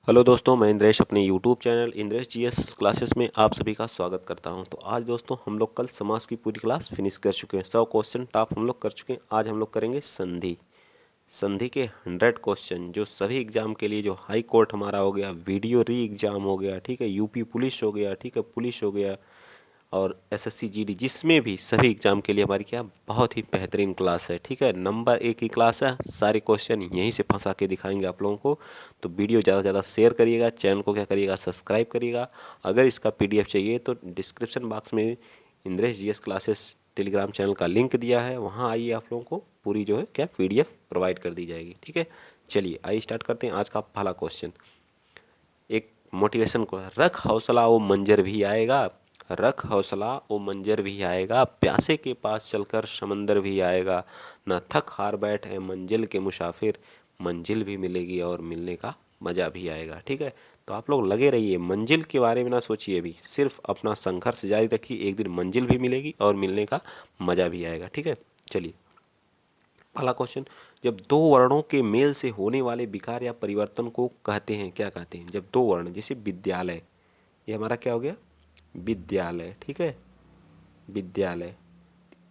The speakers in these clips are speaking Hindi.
हेलो दोस्तों, मैं इंद्रेश अपने YouTube channel Indresh GS classes में आप सभी का स्वागत करता हूं। तो आज दोस्तों हम लोग कल समास की पूरी क्लास फिनिश कर चुके हैं। 100 क्वेश्चन टॉप हम लोग कर चुके हैं। आज हम लोग करेंगे संधि। संधि के 100 क्वेश्चन जो सभी एग्जाम के लिए, जो हाई कोर्ट हमारा हो गया, वीडियो री एग्जाम हो गया, ठीक है, यूपी पुलिस हो गया, ठीक है, पुलिस हो गया, और एसएससी जीडी, जिसमें भी सभी एग्जाम के लिए हमारी क्या बहुत ही बेहतरीन क्लास है। ठीक है, नंबर 1 की क्लास है। सारे क्वेश्चन यहीं से फंसा के दिखाएंगे आप लोगों को। तो वीडियो ज़्यादा से ज़्यादा शेयर करिएगा, चैनल को क्या करिएगा, सब्सक्राइब करिएगा। अगर इसका पीडीएफ चाहिए तो डिस्क्रिप्शन बॉक्स में Indresh GS classes Telegram channel का लिंक दिया है, वहाँ आइए, आप लोगों को पूरी जो है क्या पीडीएफ प्रोवाइड कर दी जाएगी। ठीक है, चलिए आइए स्टार्ट करते हैं आज का पहला क्वेश्चन। एक मोटिवेशन को, रख हौसला वो मंजर भी आएगा, रख हौसला वो मंजर भी आएगा, प्यासे के पास चलकर समंदर भी आएगा, न थक हार बैठ है मंजिल के मुसाफिर, मंजिल भी मिलेगी और मिलने का मज़ा भी आएगा। ठीक है, तो आप लोग लगे रहिए, मंजिल के बारे में ना सोचिए, अभी सिर्फ अपना संघर्ष जारी रखिए, एक दिन मंजिल भी मिलेगी और मिलने का मज़ा भी आएगा। ठीक है, चलिए पहला क्वेश्चन, जब दो वर्णों के मेल से होने वाले विकार या परिवर्तन को कहते हैं, क्या कहते हैं? जब दो वर्ण, जैसे विद्यालय, ये हमारा क्या हो गया? विद्यालय। ठीक है, विद्यालय,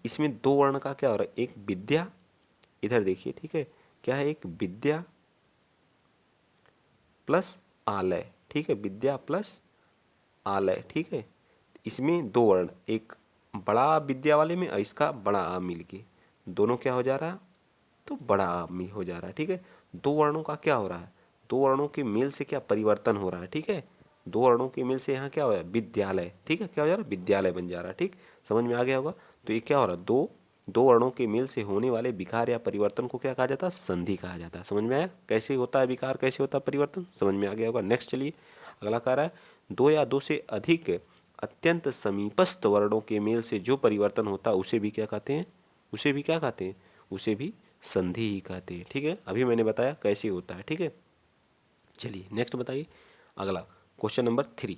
इसमें दो वर्ण का क्या हो रहा है? एक विद्या, इधर देखिए, ठीक है, क्या है? एक विद्या प्लस आलय। ठीक है, विद्या प्लस आलय। ठीक है, इसमें दो वर्ण, एक बड़ा विद्या वाले में और इसका बड़ा आ मिल के दोनों क्या हो जा रहा है? तो बड़ा आ हो जा रहा है। ठीक है, दो वर्णों का क्या हो रहा है? दो वर्णों के मेल से क्या परिवर्तन हो रहा है? ठीक है, दो वर्णों के मेल से यहाँ क्या हो रहा है? विद्यालय। ठीक है, क्या हो जा रहा है? विद्यालय बन जा रहा है। ठीक, समझ में आ गया होगा। तो ये क्या हो रहा है? दो दो वर्णों के मेल से होने वाले विकार या परिवर्तन को क्या कहा जाता है? संधि कहा जाता है। समझ में आया कैसे होता है विकार, कैसे होता है परिवर्तन? समझ में आ गया होगा। नेक्स्ट चलिए, अगला कह रहा है, दो या दो से अधिक अत्यंत समीपस्थ वर्णों के मेल से जो परिवर्तन होता है उसे भी क्या कहते हैं? उसे भी क्या कहते हैं? उसे भी संधि ही कहते हैं। ठीक है, अभी मैंने बताया कैसे होता है। ठीक है, चलिए नेक्स्ट बताइए। अगला क्वेश्चन नंबर 3,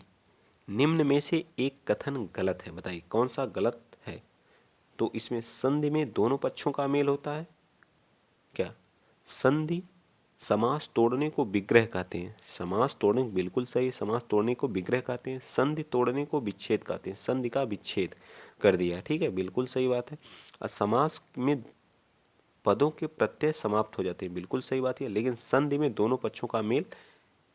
निम्न में से एक कथन गलत है, बताइए कौन सा गलत है? तो इसमें संधि में दोनों पक्षों का मेल होता है क्या? संधि समास तोड़ने को विग्रह कहते हैं। समास तोड़ने, बिल्कुल सही, समास तोड़ने को विग्रह कहते हैं। संधि तोड़ने को विच्छेद कहते हैं। संधि का विच्छेद कर दिया। ठीक है, बिल्कुल सही बात है। और समास में पदों के प्रत्यय समाप्त हो जाते हैं, बिल्कुल सही बात है। लेकिन संधि में दोनों पक्षों का मेल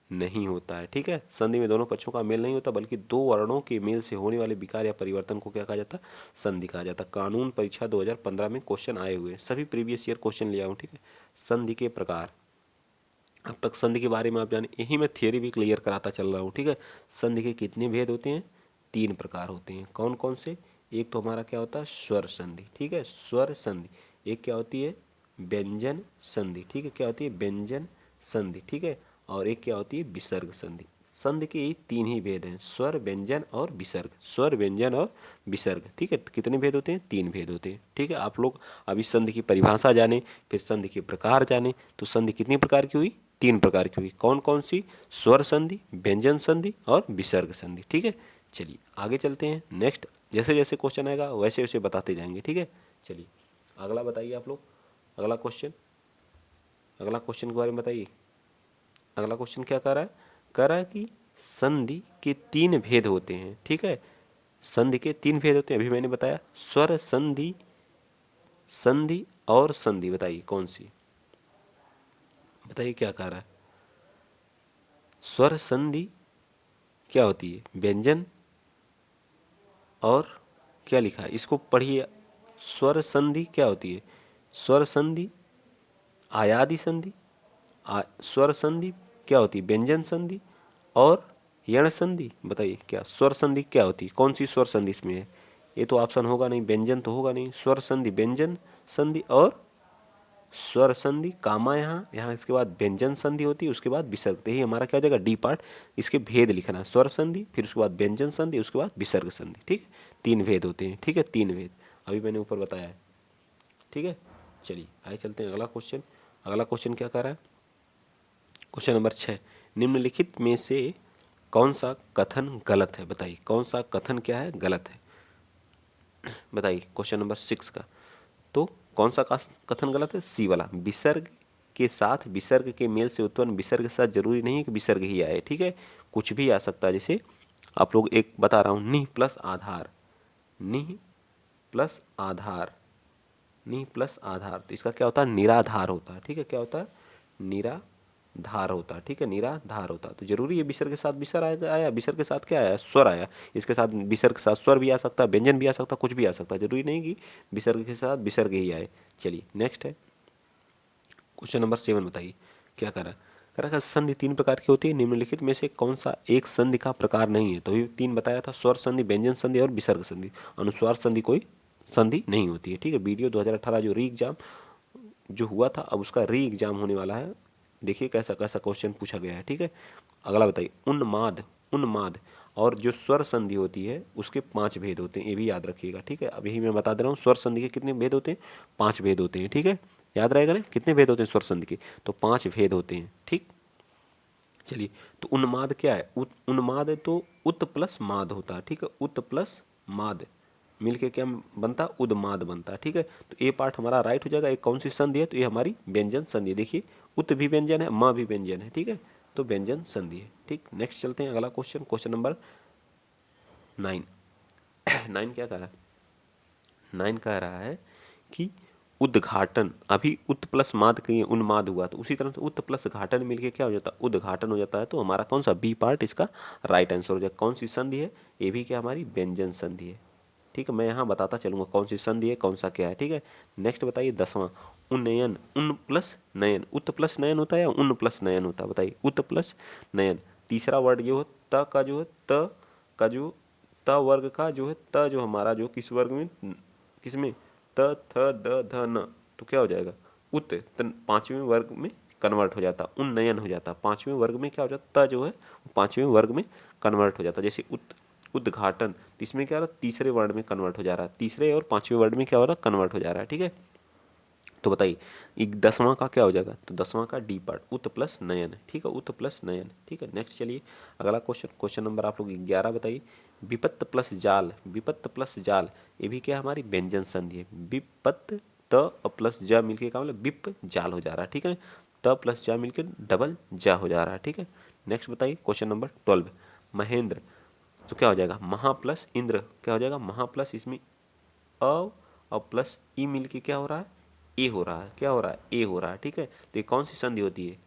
नहीं होता है। ठीक है, संधि में दोनों पक्षों का मेल नहीं होता, बल्कि दो वर्णों के मेल से होने वाले विकार या परिवर्तन को क्या कहा जाता है? संधि कहा जाता है। कानून परीक्षा 2015 में क्वेश्चन आए हुए हैं, सभी प्रीवियस ईयर क्वेश्चन लिया हूँ। ठीक है, संधि के प्रकार, अब तक संधि के बारे में आप जाने, यही मैं थियोरी भी क्लियर कराता चल रहा हूँ। ठीक है, संधि के कितने भेद होते हैं? 3 प्रकार होते हैं। कौन कौन से? एक तो हमारा क्या होता है? स्वर संधि। ठीक है, स्वर संधि। एक क्या होती है? व्यंजन संधि। ठीक है, क्या होती है? व्यंजन संधि। ठीक है, और एक क्या होती है? विसर्ग संधि। संधि के यही 3 ही भेद हैं, स्वर, व्यंजन और विसर्ग। स्वर, व्यंजन और विसर्ग। ठीक है, कितने भेद होते हैं? 3 भेद होते हैं। ठीक है, आप लोग अभी संधि की परिभाषा जाने, फिर संधि के प्रकार जाने। तो संधि कितनी प्रकार की हुई? 3 प्रकार की हुई। कौन कौन सी? स्वर संधि, व्यंजन संधि और विसर्ग संधि। ठीक है, चलिए आगे चलते हैं। नेक्स्ट जैसे जैसे क्वेश्चन आएगा वैसे वैसे बताते जाएंगे। ठीक है, चलिए अगला बताइए आप लोग। अगला क्वेश्चन, अगला क्वेश्चन के बारे में बताइए। अगला क्वेश्चन क्या कह रहा है? कह रहा है कि संधि के 3 भेद होते हैं। ठीक है, संधि के 3 भेद होते हैं, अभी मैंने बताया। स्वर संधि, संधि और संधि, बताइए कौन सी? बताइए क्या कह रहा है? स्वर संधि क्या होती है? व्यंजन, और क्या लिखा है इसको पढ़िए। स्वर संधि क्या होती है? स्वर संधि आयादी संधि, स्वर संधि क्या होती है? व्यंजन संधि और यण संधि। बताइए क्या स्वर संधि क्या होती है? कौन सी स्वर संधि इसमें है? ये तो ऑप्शन होगा नहीं, व्यंजन तो होगा नहीं। स्वर संधि, व्यंजन संधि और स्वर संधि, कामा यहाँ यहाँ इसके बाद व्यंजन संधि होती है, उसके बाद विसर्ग। तो यही हमारा क्या हो जाएगा? D part. इसके भेद लिखना, स्वर संधि, फिर उसके बाद व्यंजन संधि, उसके बाद विसर्ग संधि। ठीक है, 3 भेद होते हैं। ठीक है, 3 भेद अभी मैंने ऊपर बताया है। ठीक है, चलिए आगे चलते हैं। अगला क्वेश्चन, अगला क्वेश्चन क्या कर रहा है? क्वेश्चन नंबर 6, निम्नलिखित में से कौन सा कथन गलत है? बताइए कौन सा कथन क्या है? गलत है, बताइए। क्वेश्चन नंबर 6 का, तो कौन सा कथन गलत है? सी वाला, विसर्ग के साथ विसर्ग के मेल से उत्पन्न विसर्ग के साथ जरूरी नहीं है कि विसर्ग ही आए, ठीक है, कुछ भी आ सकता है। जैसे आप लोग एक बता रहा हूँ, नि प्लस आधार, नि प्लस आधार, नि प्लस आधार, तो इसका क्या होता है, निराधार होता है, ठीक है, क्या होता है, निराधार होता है, ठीक है, निराधार होता है। तो जरूरी है विसर्ग के साथ विसर्ग आएगा, आया विसर्ग के साथ क्या आया, स्वर आया, इसके साथ विसर्ग के साथ स्वर भी आ सकता है, व्यंजन भी आ सकता है, कुछ भी आ सकता है, जरूरी नहीं कि विसर्ग के साथ विसर्ग ही आए। चलिए नेक्स्ट है क्वेश्चन नंबर 7, बताइए क्या कह रहा है संधि 3 प्रकार की होती है, निम्नलिखित में से कौन सा एक संधि का प्रकार नहीं है। तो ये 3 बताया था, स्वर संधि, व्यंजन संधि और विसर्ग संधि। अनुस्वार संधि कोई संधि नहीं होती है, ठीक है। वीडियो 2018 जो री एग्जाम जो हुआ था, अब उसका री एग्जाम होने वाला है, देखिए कैसा कैसा क्वेश्चन पूछा गया है, ठीक है। अगला बताइए, उन्माद, उन्माद और जो स्वर संधि होती है उसके 5 भेद होते हैं, ये भी याद रखिएगा, ठीक है। अब यही मैं बता दे रहा हूँ, स्वर संधि के कितने भेद होते हैं, 5 भेद होते हैं, ठीक है, याद रहेगा ना, कितने भेद होते हैं स्वर संधि के, तो 5 भेद होते हैं, ठीक। चलिए, तो उन्माद क्या है, उन्माद है तो उत प्लस माद होता है, ठीक है, उत प्लस माद मिलके क्या बनता है, उद्माद बनता है, ठीक है। तो ये पार्ट हमारा राइट हो जाएगा। एक कौन सी संधि है, तो ये हमारी व्यंजन संधि है। देखिए उत भी व्यंजन है, माँ भी व्यंजन है, ठीक है, तो व्यंजन संधि है, ठीक। नेक्स्ट चलते हैं अगला क्वेश्चन, क्वेश्चन नंबर 9। 9 क्या कह रहा है, 9 कह रहा है कि उद्घाटन, अभी उत प्लस माद कहीं उन्माद हुआ, तो उसी तरह से उत प्लस घाटन मिलके क्या हो जाता है, उद्घाटन हो जाता है। तो हमारा कौन सा बी पार्ट इसका राइट आंसर हो जाएगा। कौन सी संधि है, ये भी क्या हमारी व्यंजन संधि है, ठीक है। मैं यहाँ बताता चलूंगा कौन सी संधि है, कौन सा क्या है, ठीक है। नेक्स्ट बताइए 10वां, उन्नयन, उन प्लस नयन, उत प्लस नयन होता है या उन प्लस नयन होता है, बताइए, उत प्लस नयन। तीसरा वर्ड जो है त का, जो है त का, जो त वर्ग का जो है, त जो हमारा जो किस वर्ग में, किसमें, त थ द ध न, तो क्या हो जाएगा, उत, 5वें वर्ग में कन्वर्ट हो जाता, उन्नयन हो जाता, 5वें वर्ग में क्या हो जाता, त जो है 5वें वर्ग में कन्वर्ट हो जाता। जैसे उद्घाटन, तो इसमें क्या हो रहा है, तीसरे वर्ड में कन्वर्ट हो जा रहा है, तीसरे और 5वें वर्ड में क्या हो रहा है, कन्वर्ट हो जा रहा है, ठीक है। तो बताइए 10वां का क्या हो जाएगा, तो 10वां का डी पार्ट उत प्लस नयन है, ठीक है, उत प्लस नयन, ठीक है। नेक्स्ट चलिए अगला क्वेश्चन, क्वेश्चन नंबर आप लोग 11 बताइए, विपत्त प्लस जाल, विपत्त प्लस जाल, ये भी क्या हमारी व्यंजन संधि है। विपत्त त और प्लस जा मिलके का मतलब विप जाल हो जा रहा है, ठीक है, त प्लस जा मिलके डबल जा हो जा रहा है, ठीक है। नेक्स्ट बताइए क्वेश्चन नंबर 12, महेंद्र, तो क्या हो जाएगा, महा प्लस इंद्र, क्या हो जाएगा, महा प्लस इसमें अ और प्लस ई मिलके क्या हो रहा है, ए हो रहा है, क्या हो रहा है, ए हो रहा है, ठीक है। तो ये कौन सी संधि होती है,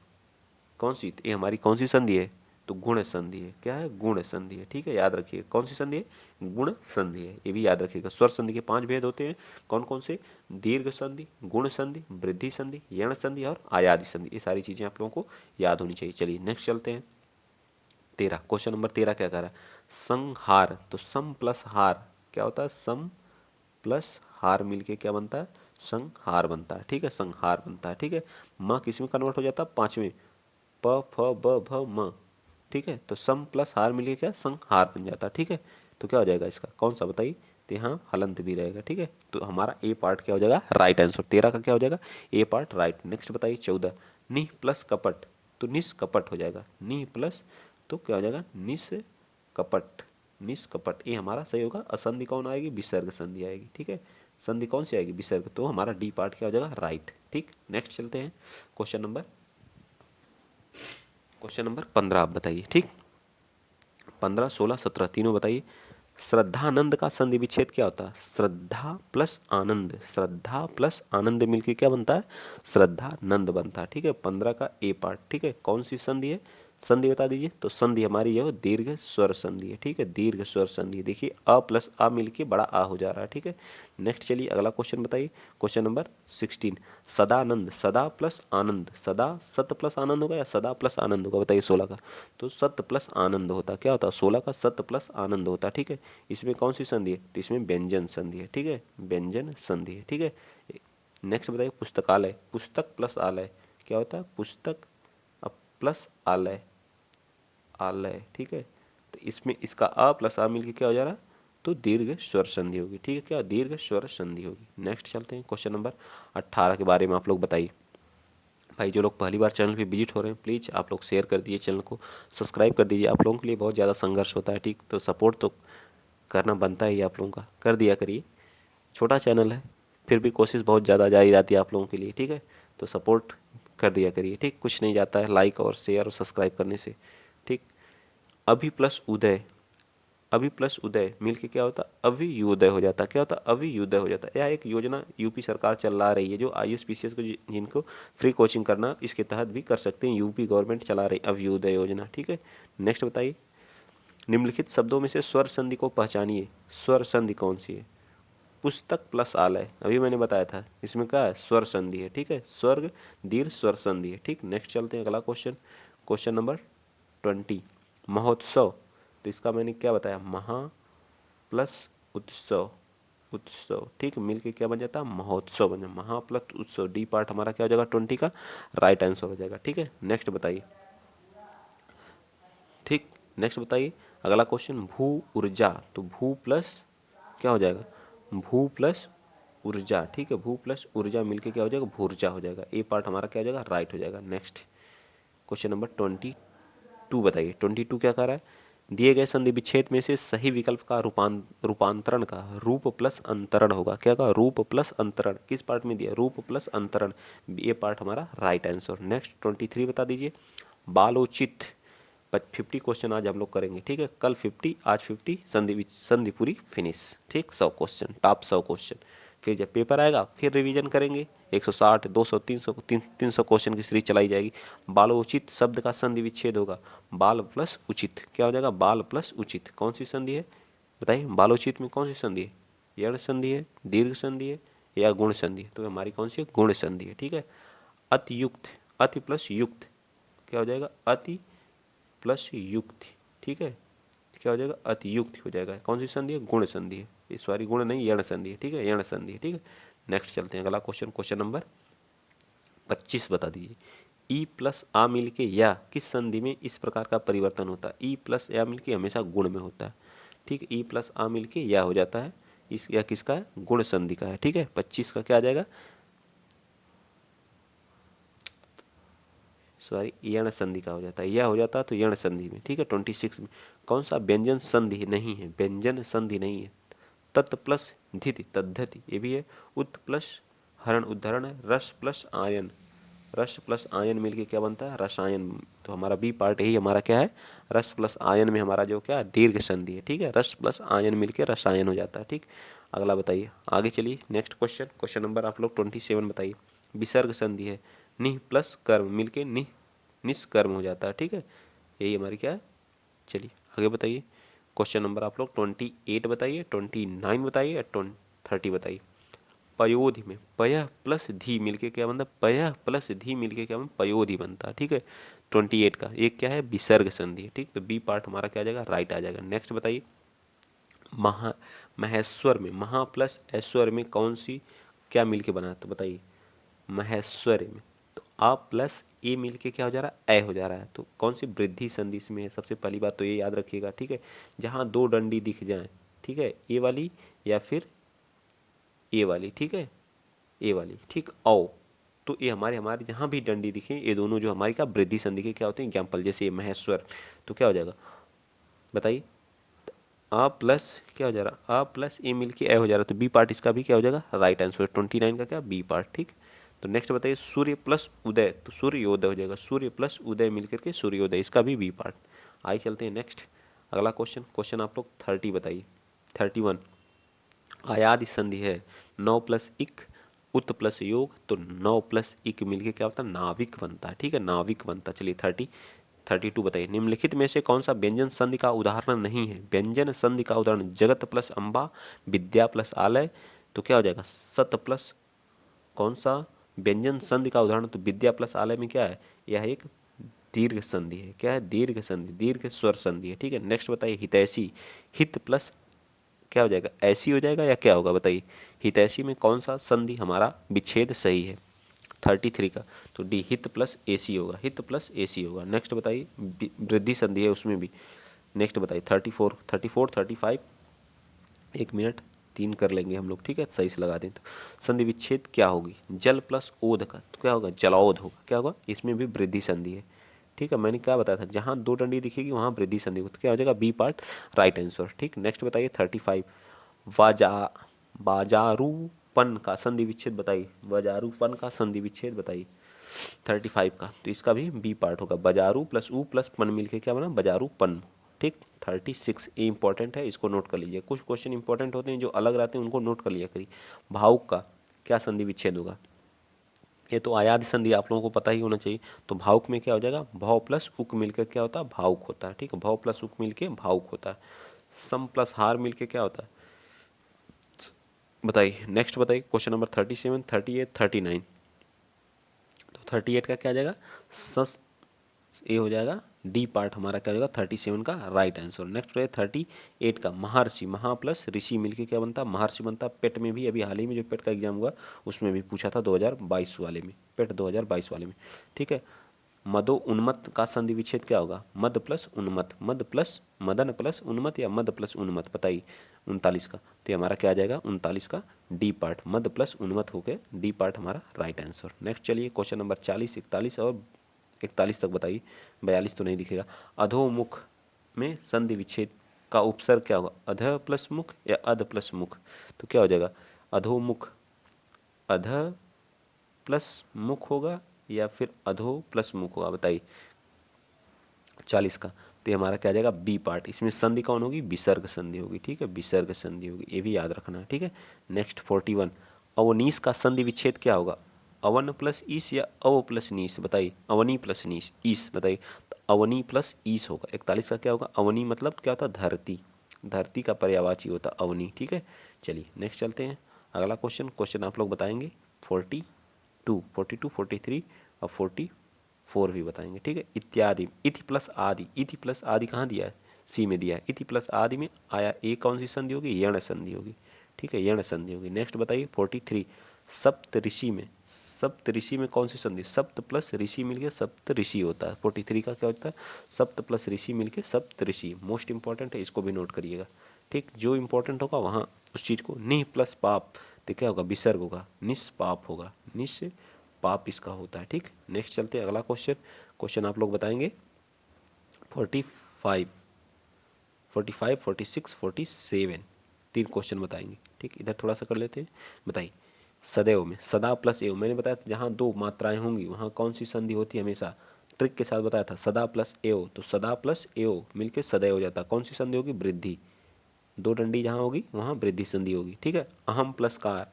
कौन सी, ये हमारी कौन सी संधि है, तो गुण संधि है, क्या है, गुण संधि है, ठीक है, याद रखिए कौन सी संधि है, गुण संधि है, ये भी याद रखिएगा। स्वर संधि के 5 भेद होते हैं, कौन कौन से, दीर्घ संधि, गुण संधि, वृद्धि संधि, यण संधि और आयादि संधि, ये सारी चीजें आप लोगों को याद होनी चाहिए। चलिए नेक्स्ट चलते हैं 13, क्वेश्चन नंबर 13 क्या कह रहा है, संहार, तो सम प्लस हार क्या होता है, सम प्लस हार मिलके क्या बनता है, संहार बनता है, ठीक है, संहार बनता है, ठीक है। म किस में कन्वर्ट हो जाता है, 5वें, प फ ब भ म, ठीक है। तो सम प्लस हार मिलके क्या संहार बन जाता है, ठीक है। तो क्या हो जाएगा इसका, कौन सा बताइए, तो यहाँ हलंत भी रहेगा, ठीक है। तो हमारा ए पार्ट क्या हो जाएगा, राइट आंसर, 13 का क्या हो जाएगा, ए पार्ट राइट। नेक्स्ट बताइए 14, नि प्लस कपट, तो निस कपट हो जाएगा, नि प्लस, तो क्या हो जाएगा, निस कपट, निस कपट, ये हमारा सही होगा। असंधि कौन आएगी, विसर्ग संधि आएगी, ठीक है। संधि कौन सी आएगी, विसर्ग, तो हमारा डी पार्ट क्या हो जाएगा, राइट, ठीक। नेक्स्ट चलते हैं क्वेश्चन नंबर, क्वेश्चन नंबर 15 आप बताइए, ठीक। 15, 16, 17 तीनों बताइए। श्रद्धानंद का संधि विच्छेद क्या होता है, श्रद्धा प्लस आनंद, श्रद्धा प्लस आनंद मिलके क्या बनता है, श्रद्धानंद बनता है, ठीक है। 15 का ए पार्ट, ठीक है, कौन सी संधि है, संधि बता दीजिए। तो संधि हमारी यह दीर्घ स्वर संधि है, ठीक है, दीर्घ स्वर संधि। देखिए अ प्लस आ मिलके बड़ा आ हो जा रहा है, ठीक है। नेक्स्ट चलिए अगला क्वेश्चन बताइए, क्वेश्चन नंबर 16, सदानंद, सदा प्लस आनंद, सदा सत प्लस आनंद होगा या सदा प्लस आनंद होगा, बताइए 16 का, तो सत प्लस आनंद होता, क्या होता है, 16 का सत प्लस आनंद होता, ठीक है। इसमें कौन सी संधि है, तो इसमें व्यंजन संधि है, ठीक है, व्यंजन संधि है, ठीक है। नेक्स्ट बताइए पुस्तकालय, पुस्तक प्लस आलय क्या होता है, पुस्तक प्लस आलय, आलय, ठीक है। तो इसमें इसका अ प्लस आ मिलके क्या हो जा रहा है, तो दीर्घ स्वर संधि होगी, ठीक है, क्या दीर्घ स्वर संधि होगी। नेक्स्ट चलते हैं क्वेश्चन नंबर 18 के बारे में आप लोग बताइए। भाई जो लोग पहली बार चैनल पे विजिट हो रहे हैं प्लीज़ आप लोग शेयर कर दीजिए, चैनल को सब्सक्राइब कर दीजिए, आप लोगों के लिए बहुत ज़्यादा संघर्ष होता है, ठीक, तो सपोर्ट तो करना बनता है ही आप लोगों का, कर दिया करिए। छोटा चैनल है फिर भी कोशिश बहुत ज़्यादा जारी रहती है आप लोगों के लिए, ठीक है, तो सपोर्ट कर दिया करिए, ठीक। कुछ नहीं जाता है लाइक और शेयर और सब्सक्राइब करने से, ठीक। अभी प्लस उदय, अभी प्लस उदय मिलके क्या होता है, अभियुदय हो जाता है। क्या होता है, अभियुदय हो जाता है। यह एक योजना यूपी सरकार चला रही है, जो IAS PCS को जिनको फ्री कोचिंग करना, इसके तहत भी कर सकते हैं। यूपी गवर्नमेंट चला रही अभियुदय योजना, ठीक है। नेक्स्ट बताइए, निम्नलिखित शब्दों में से स्वर संधि को पहचानिए। स्वर संधि कौन सी है? पुस्तक प्लस आलय, अभी मैंने बताया था, इसमें क्या है, स्वर संधि है, ठीक है। स्वर्ग दीर्घ स्वर संधि है, ठीक। नेक्स्ट चलते हैं अगला क्वेश्चन, क्वेश्चन नंबर 20। महोत्सव, तो इसका मैंने क्या बताया, महा प्लस उत्सव, उत्सव, ठीक। मिलके क्या बन जाता है, महोत्सव बन जाता, महा प्लस उत्सव। डी पार्ट हमारा क्या हो जाएगा, 20 का राइट आंसर हो जाएगा, ठीक है। नेक्स्ट बताइए, ठीक। नेक्स्ट बताइए अगला क्वेश्चन, भू ऊर्जा, तो भू प्लस क्या हो जाएगा, भू प्लस ऊर्जा, ठीक है। भू प्लस ऊर्जा मिलके क्या हो जाएगा, भूर्जा हो जाएगा। ए पार्ट हमारा क्या हो जाएगा, राइट हो जाएगा। नेक्स्ट क्वेश्चन नंबर 22 बताइए। 22 क्या कह रहा है, दिए गए संधि विच्छेद में से सही विकल्प का रूपांतरण का रूप प्लस अंतरण होगा। क्या कहा, रूप प्लस अंतरण। किस पार्ट में दिया, रूप प्लस अंतरण। ये पार्ट हमारा राइट आंसर। नेक्स्ट 23 बता दीजिए, बालोचित। 50 क्वेश्चन आज हम लोग करेंगे, ठीक है। कल 50, आज 50, संधि पूरी फिनिश, ठीक। 100 क्वेश्चन, टॉप 100 क्वेश्चन। फिर जब पेपर आएगा फिर रिवीजन करेंगे। 160, 200, 300, 300 क्वेश्चन की सीरीज चलाई जाएगी। बालोचित शब्द का संधि विच्छेद होगा बाल प्लस उचित। क्या हो जाएगा, बाल प्लस उचित। कौन सी संधि है बताइए, बालोचित में कौन सी संधि है, यण संधि है, दीर्घ संधि है या गुण संधि है? तो हमारी कौन सी है, गुण संधि है, ठीक है। अतियुक्त, अति प्लस युक्त, क्या हो जाएगा, अति प्लस युक्त, ठीक है। क्या हो जाएगा, अतियुक्त हो जाएगा। कौन सी संधि है, गुण संधि है, सॉरी गुण नहीं, यण संधि है, ठीक है, यण संधि है, ठीक है। नेक्स्ट चलते हैं अगला क्वेश्चन, क्वेश्चन नंबर 25 बता दीजिए। ई प्लस आ मिल के या किस संधि में इस प्रकार का परिवर्तन होता है? ई प्लस या मिल के हमेशा गुण में होता है, ठीक। ई प्लस आ मिल के या हो जाता है, इस या किसका है, गुण संधि का है, ठीक है। 25 का क्या आ जाएगा, सॉरी यण संधि का हो जाता है, यह हो जाता है तो यण संधि में, ठीक है। 26 में कौन सा व्यंजन संधि नहीं है, व्यंजन संधि नहीं है। तत् प्लस धिति, तद्धति, ये भी है। उत प्लस हरण, उद्धरण है। रस प्लस आयन, रस प्लस आयन मिलके क्या बनता है, रसायन। तो हमारा बी पार्ट यही हमारा क्या है, रस प्लस आयन में हमारा जो क्या है, दीर्घ संधि है, ठीक है। रस प्लस आयन मिलके रसायन हो जाता है, ठीक। अगला बताइए, आगे चलिए नेक्स्ट क्वेश्चन, क्वेश्चन नंबर आप लोग 27 बताइए। विसर्ग संधि है, निह प्लस कर्म मिलके निष्कर्म हो जाता है, ठीक है। यही हमारी क्या है। चलिए आगे बताइए, क्वेश्चन नंबर आप लोग 28 बताइए, 29 बताइए या 30 बताइए। पयोधि में पय प्लस धी मिलके क्या बनता है, पय प्लस धी मिलके क्या बनता है, पयोधि बनता है, ठीक है। 28 का एक क्या है, विसर्ग संधि है, ठीक। तो बी पार्ट हमारा क्या आ जाएगा, राइट आ जाएगा। नेक्स्ट बताइए, महेश्वर में महा प्लस ऐश्वर्य में कौन सी क्या मिलके बना है? तो बताइए, महेश्वर में तो आ प्लस ए मिलके क्या हो जा रहा है, ए हो जा रहा है। तो कौन सी वृद्धि संधि इसमें है? सबसे पहली बात तो ये याद रखिएगा, ठीक है। जहाँ दो डंडी दिख जाए, ठीक है, ए वाली या फिर ए वाली, ठीक है, ए वाली, ठीक। औ तो ये हमारे हमारे जहाँ भी डंडी दिखे, ये दोनों जो हमारी क्या वृद्धि संधि के क्या होते हैं एग्जाम्पल, जैसे ये महेश्वर, तो क्या हो जाएगा बताइए, आ प्लस क्या हो जा रहा, आ प्लस ए मिल के ए हो जा रहा, तो बी पार्ट इसका भी क्या हो जाएगा, राइट आंसर। 29 का क्या, बी पार्ट, ठीक। तो नेक्स्ट बताइए, सूर्य प्लस उदय, तो सूर्योदय हो जाएगा। सूर्य प्लस उदय मिलकर के सूर्योदय, इसका भी बी पार्ट। आइए चलते हैं नेक्स्ट अगला क्वेश्चन, क्वेश्चन आप लोग 30 बताइए। 31 आयाद संधि है, 9 प्लस इक उत प्लस योग, तो 9 प्लस इक मिलके क्या होता है, नाविक बनता है, ठीक है, नाविक बनता है। चलिए 32 बताइए, निम्नलिखित में से कौन सा व्यंजन संधि का उदाहरण नहीं है? व्यंजन संधि का उदाहरण, जगत प्लस अम्बा, विद्या प्लस आलय, तो क्या हो जाएगा, सत प्लस कौन सा व्यंजन संधि का उदाहरण, तो विद्या प्लस आलय में क्या है, यह एक दीर्घ संधि है। क्या है, दीर्घ संधि, दीर्घ स्वर संधि है, ठीक है। नेक्स्ट बताइए, हितैषी, हित प्लस क्या हो जाएगा, ऐसी हो जाएगा या क्या होगा बताइए। हितैषी में कौन सा संधि हमारा विच्छेद सही है? 33 का, तो डी हित प्लस एसी होगा, हित प्लस एसी होगा। नेक्स्ट बताइए, वृद्धि संधि है उसमें भी। नेक्स्ट बताइए 34, 35, 1 मिनट 3 कर लेंगे हम लोग, ठीक है, सही से लगा दें। तो संधि विच्छेद क्या होगी, जल प्लस ओध का, तो क्या होगा, जलौध होगा। क्या होगा, इसमें भी वृद्धि संधि है, ठीक है। मैंने क्या बताया था, जहाँ दो डंडी दिखेगी वहाँ वृद्धि संधि होगी, तो क्या हो जाएगा, बी पार्ट राइट आंसर, ठीक। नेक्स्ट बताइए 35 वाजा बाजारूपन का संधि विच्छेद बताइए, बाजारूपन का संधि विच्छेद बताइए। 35 का, तो इसका भी बी पार्ट होगा। बजारू प्लस ऊ प्लस पन मिलके क्या बना, बजारू पन। ठीक, 36 ये इंपॉर्टेंट है, इसको नोट कर लीजिए। कुछ क्वेश्चन इंपॉर्टेंट होते हैं जो अलग रहते हैं, उनको नोट कर लिया करिए। भावुक का क्या संधि विच्छेद होगा, ये तो आयाद संधि आप लोगों को पता ही होना चाहिए। तो भावुक में क्या हो जाएगा, भाव प्लस उक मिलकर क्या होता है, भावुक होता है। ठीक है, भाव प्लस उक मिलके भावुक होता है। सम प्लस हार मिलके क्या होता है, बताइए। नेक्स्ट बताइए क्वेश्चन नंबर 37, 38, 39। तो 38 का क्या आ जाएगा, सस, ये हो जाएगा डी पार्ट हमारा क्या हो जाएगा 37 का राइट आंसर। नेक्स्ट है 38 का महर्षि, महा प्लस ऋषि मिलके क्या बनता है, महर्षि बनता। पेट में भी अभी हाल ही में जो पेट का एग्जाम हुआ उसमें भी पूछा था 2022 वाले में, पेट 2022 वाले में। ठीक है, मदो उन्मत्त का संधि विच्छेद क्या होगा, मद प्लस उन्मत्त, मद प्लस मदन प्लस उन्मत्त या मद प्लस उन्मत्त, बताइए 39 का। तो हमारा क्या आ जाएगा 39 का डी पार्ट, मद प्लस उन्मत्त होकर डी पार्ट हमारा राइट आंसर। नेक्स्ट चलिए क्वेश्चन नंबर 40, 41 और 41 तक बताइए, 42 तो नहीं दिखेगा। अधोमुख में संधि विच्छेद का उपसर्ग क्या होगा, अध प्लस मुख या अध प्लस मुख, तो क्या हो जाएगा अधोमुख, अध प्लस मुख होगा या फिर अधो प्लस मुख होगा, बताइए 40 का। तो हमारा क्या आ जाएगा बी पार्ट, इसमें संधि कौन होगी, विसर्ग संधि होगी। ठीक है, विसर्ग संधि होगी, ये भी याद रखना है। ठीक है, नेक्स्ट 41, अवनीश का संधि विच्छेद क्या होगा, अवन प्लस ईस या अव प्लस नीस, बताइए अवनी प्लस नीस, ईस बताइए, तो अवनी प्लस ईस होगा। 41 का क्या होगा, अवनी मतलब क्या होता है, धरती, धरती का पर्यायवाची होता है अवनी। ठीक है, चलिए नेक्स्ट चलते हैं। अगला क्वेश्चन, क्वेश्चन आप लोग बताएंगे 42, 42, 43 और 44 भी बताएंगे। ठीक है, इत्यादि, इति प्लस आदि, इति प्लस आदि कहाँ दिया है, सी में दिया है। इति प्लस आदि में आया ए कौन सी संधि होगी, यण संधि होगी। ठीक है, यण संधि होगी। नेक्स्ट बताइए 43, सप्त ऋषि में, सप्त ऋषि में कौन सी संधि, सप्त प्लस ऋषि मिलके सप्त ऋषि होता है। 43 का क्या होता है, सप्त प्लस ऋषि मिलके सप्त ऋषि, मोस्ट इंपॉर्टेंट है, इसको भी नोट करिएगा। ठीक, जो इंपॉर्टेंट होगा वहाँ उस चीज़ को, निह प्लस पाप, तो क्या होगा विसर्ग होगा, निष्पाप होगा, निश पाप इसका होता है। ठीक, नेक्स्ट चलते हैं अगला क्वेश्चन, क्वेश्चन आप लोग बताएंगे 45, 45, 46, 47, तीन क्वेश्चन बताएंगे। ठीक, इधर थोड़ा सा कर लेते हैं, बताइए। सदैव में सदा प्लस एव, मैंने बताया जहाँ दो मात्राएं होंगी वहाँ कौन सी संधि होती है, हमेशा ट्रिक के साथ बताया था, सदा प्लस एव, तो सदा प्लस एव मिलके सदैव हो जाता है। कौन सी संधि होगी, वृद्धि, दो डंडी जहाँ होगी वहाँ वृद्धि संधि होगी। ठीक है, अहम प्लस कार,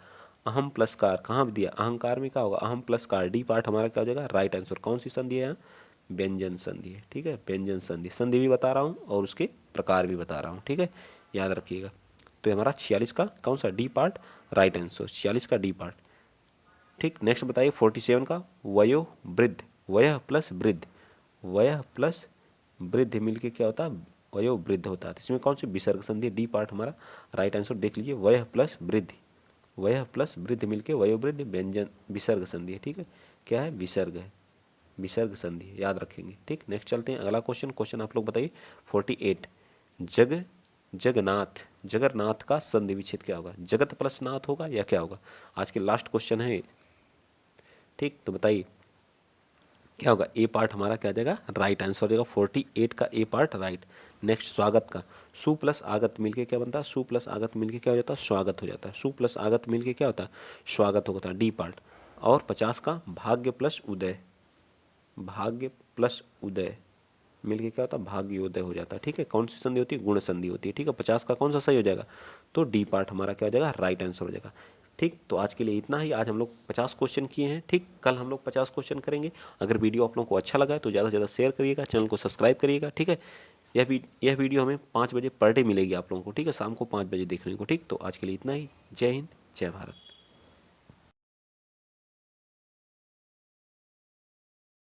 अहम प्लस कार कहाँ भी दिया, अहंकार में क्या होगा, अहम प्लस कार, डी पार्ट हमारा क्या हो जाएगा राइट आंसर। कौन सी संधि है यहाँ, व्यंजन संधि है। ठीक है, व्यंजन संधि, संधि भी बता रहा हूँ और उसके प्रकार भी बता रहा हूँ। ठीक है, याद रखिएगा। तो हमारा 46 का कौन सा डी पार्ट राइट आंसर, 46 का डी पार्ट। ठीक, नेक्स्ट बताइए 47 का वयो वृद्ध, वयः प्लस वृद्ध, वयः प्लस वृद्ध मिलके क्या होता है, वयो वृद्ध होता है। तो इसमें कौन सी विसर्ग संधि, डी पार्ट हमारा राइट आंसर देख लीजिए, वयः प्लस वृद्ध, वयः प्लस वृद्ध मिलके वयोवृद्ध व्यंजन विसर्ग संधि है। ठीक है, क्या है, विसर्ग है, विसर्ग संधि है, याद रखेंगे। ठीक, नेक्स्ट चलते हैं अगला क्वेश्चन, क्वेश्चन आप लोग बताइए 48, जग जगन्नाथ, जगन्नाथ का संधि विच्छेद क्या होगा, जगत प्लस नाथ होगा या क्या होगा, आज के लास्ट क्वेश्चन है। ठीक, तो बताइए क्या होगा, ए पार्ट हमारा क्या आ जाएगा राइट आंसर हो जाएगा, 48 का ए पार्ट राइट। नेक्स्ट स्वागत का, सु प्लस आगत मिलके क्या बनता है, सु प्लस आगत मिलके क्या हो जाता है, स्वागत हो जाता है। सु प्लस आगत मिलके क्या होता है, स्वागत होता है, डी पार्ट। और 50 का भाग्य प्लस उदय, भाग्य प्लस उदय मिलके क्या होता है, भाग्योदय हो जाता है। ठीक है, कौन सी संधि होती है, गुण संधि होती है। ठीक है, 50 का कौन सा सही हो जाएगा, तो डी पार्ट हमारा क्या हो जाएगा राइट आंसर हो जाएगा। ठीक, तो आज के लिए इतना ही, आज हम लोग 50 क्वेश्चन किए हैं। ठीक, कल हम लोग 50 क्वेश्चन करेंगे। अगर वीडियो आप लोगों को अच्छा लगा है तो ज़्यादा से ज़्यादा शेयर करिएगा, चैनल को सब्सक्राइब करिएगा। ठीक है, यह वीडियो हमें 5 बजे पर डे मिलेगी आप लोगों को। ठीक है, शाम को 5 बजे देखने को। ठीक, तो आज के लिए इतना ही, जय हिंद, जय भारत।